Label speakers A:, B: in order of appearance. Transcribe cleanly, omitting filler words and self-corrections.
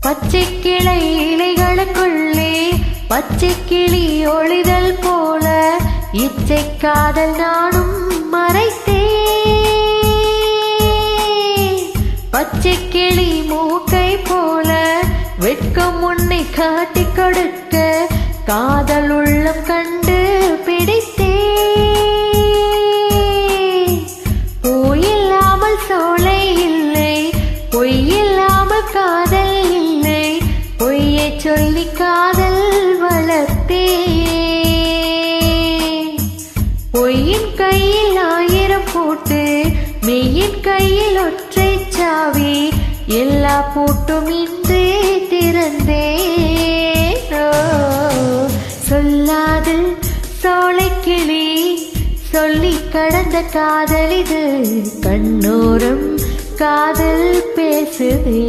A: பச்சை கிளை இலைகளுக்குள்ளே பச்சை கிளி ஒளிதல் போல இச்சை காதல் நானும் மறைத்தேன். பச்சை கிளி மூக்கை போல வெட்கம் உன்னை காட்டிக் கொடுக்க காதல் உள்ளம் கண்டு பிடித்தேன். பூ இல்லாமல் சோலை இல்லை, பொய் இல்லாமல் காதல் இல்லை, பொய்யை சொல்லி காதல் வளர்த்தேன். பொய்யின் கையில் 1000 பூட்டு, மெய்யின் கையில் ஒற்றை சாவி, எல்லா பூட்டும் இன்றே திறந்தேன். சொல்லாது சோலை கிளி சொல்லி கடந்த காதல் இது, கண்ணோரம் காதல் பேசுதே.